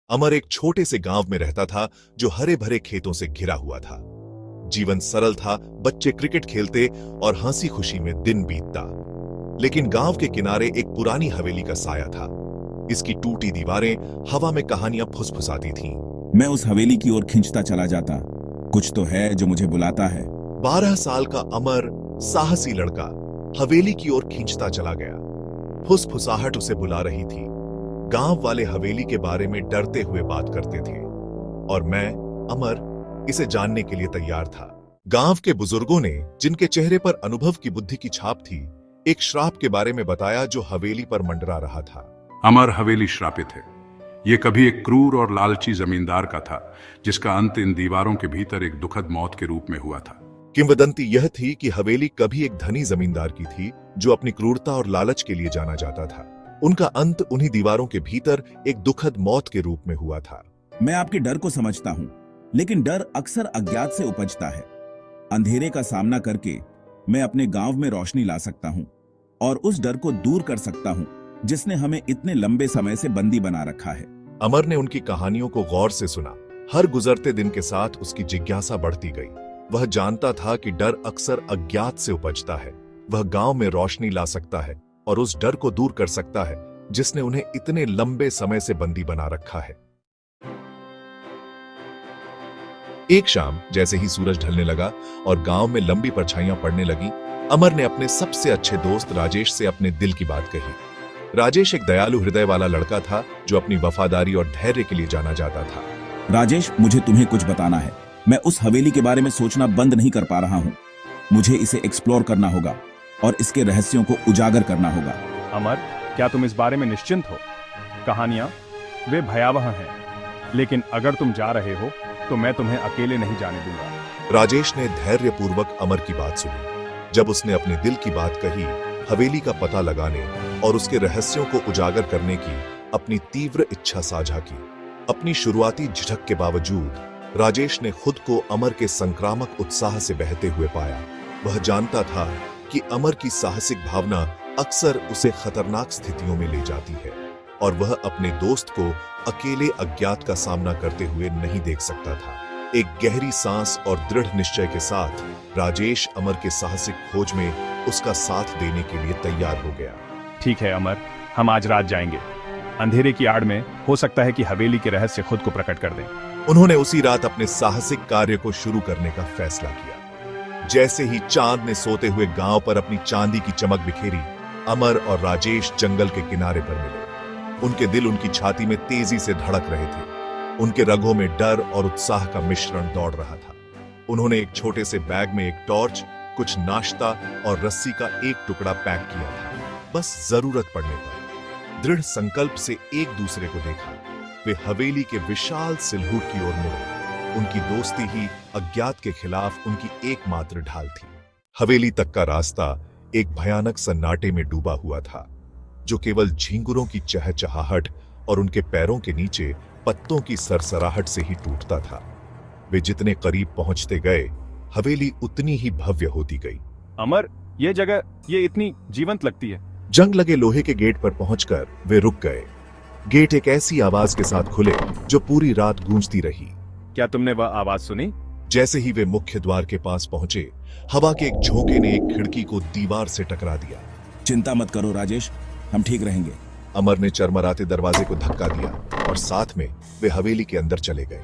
अमर एक छोटे से गांव में रहता था जो हरे भरे खेतों से घिरा हुआ था। जीवन सरल था, बच्चे क्रिकेट खेलते और हंसी खुशी में दिन बीतता। लेकिन गांव के किनारे एक पुरानी हवेली का साया था। इसकी टूटी दीवारें हवा में कहानियां फुसफुसाती थीं। मैं उस हवेली की ओर खिंचता चला जाता। कुछ तो है जो मुझे बुलाता है। 12 साल का अमर साहसी लड़का हवेली की ओर खींचता चला गया। फुसफुसाहट उसे बुला रही थी। गांव वाले हवेली के बारे में डरते हुए बात करते थे और मैं अमर इसे जानने के लिए तैयार था। गांव के बुजुर्गों ने, जिनके चेहरे पर अनुभव की बुद्धि की छाप थी, एक श्राप के बारे में बताया जो हवेली पर मंडरा रहा था। अमर हवेली श्रापित है। ये कभी एक क्रूर और लालची जमींदार का था, जिसका अंत इन दीवारों के भीतर एक दुखद मौत के रूप में हुआ था। किंवदंती यह थी कि हवेली कभी एक धनी जमींदार की थी जो अपनी क्रूरता और लालच के लिए जाना जाता था। उनका अंत उन्हीं दीवारों के भीतर एक दुखद मौत के रूप में हुआ था। मैं आपके डर को समझता हूँ, लेकिन डर अक्सर अज्ञात से उपजता है। अंधेरे का सामना करके मैं अपने गांव में रोशनी ला सकता हूँ और उस डर को दूर कर सकता हूँ जिसने हमें इतने लंबे समय से बंदी बना रखा है। अमर ने उनकी कहानियों को गौर से सुना। हर गुजरते दिन के साथ उसकी जिज्ञासा बढ़ती गई। वह जानता था कि डर अक्सर अज्ञात से उपजता है। वह गांव में रोशनी ला सकता है और उस डर को दूर कर सकता है जिसने उन्हें इतने लंबे समय से बंदी बना रखा है। एक शाम जैसे ही सूरज ढलने लगा और गांव में लंबी परछाइयां पड़ने लगी, अमर ने अपने सबसे अच्छे दोस्त राजेश से अपने दिल की बात कही। राजेश एक दयालु हृदय वाला लड़का था जो अपनी वफादारी और धैर्य के लिए जाना जाता था। राजेश, मुझे तुम्हें कुछ बताना है। मैं उस हवेली के बारे में सोचना बंद नहीं कर पा रहा हूँ। मुझे इसे एक्सप्लोर करना होगा और इसके रहस्यों को उजागर करना होगा। अमर, क्या तुम इस बारे में निश्चिंत हो? कहानियां वे भयावह हैं, लेकिन अगर तुम जा रहे हो तो मैं तुम्हें अकेले नहीं जाने दूंगा। राजेश ने धैर्यपूर्वक अमर की बात सुनी। जब उसने अपने दिल की बात कही, हवेली का पता लगाने और उसके रहस्यों को उजागर करने की अपनी तीव्र इच्छा साझा की। अपनी शुरुआती झिझक के बावजूद राजेश ने खुद को अमर के संक्रामक उत्साह से बहते हुए पाया। वह जानता था कि अमर की साहसिक भावना अक्सर उसे खतरनाक स्थितियों में ले जाती है और वह अपने दोस्त को अकेले अज्ञात का सामना करते हुए नहीं देख सकता था। एक गहरी सांस और दृढ़ निश्चय के साथ राजेश अमर के साहसिक खोज में उसका साथ देने के लिए तैयार हो गया। ठीक है अमर, हम आज रात जाएंगे। अंधेरे की आड़ में हो सकता है कि हवेली के रहस्य खुद को प्रकट कर दें। उन्होंने उसी रात अपने साहसिक कार्य को शुरू करने का फैसला किया। जैसे ही चांद ने सोते हुए गांव पर अपनी चांदी की चमक बिखेरी, अमर और राजेश जंगल के किनारे पर मिले। उनके दिल उनकी छाती में तेजी से धड़क रहे थे। उनके रगों में डर और उत्साह का मिश्रण दौड़ रहा था। उन्होंने एक छोटे से बैग में एक टॉर्च, कुछ नाश्ता और रस्सी का एक टुकड़ा पैक किया था। बस जरूरत पड़ने पर दृढ़ संकल्प से एक दूसरे को देखा। वे हवेली के विशाल सिलहुट की ओर मुड़े। उनकी दोस्ती ही अज्ञात के खिलाफ उनकी एकमात्र ढाल थी। हवेली तक का रास्ता एक भयानक सन्नाटे में डूबा हुआ था, जो केवल झींगुरों की चहचहाहट और उनके पैरों के नीचे पत्तों की सरसराहट से ही टूटता था। वे जितने करीब पहुंचते गए, हवेली उतनी ही भव्य होती गई। अमर, ये जगह ये इतनी जीवंत लगती है। जंग लगे लोहे के गेट पर पहुंचकर वे रुक गए। गेट एक ऐसी आवाज के साथ खुले जो पूरी रात गूंजती रही। क्या तुमने वह आवाज सुनी? जैसे ही वे मुख्य द्वार के पास पहुंचे, हवा के एक झोंके ने एक खिड़की को दीवार से टकरा दिया। चिंता मत करो राजेश, हम ठीक रहेंगे। अमर ने चरमराते दरवाजे को धक्का दिया और साथ में वे हवेली के अंदर चले गए।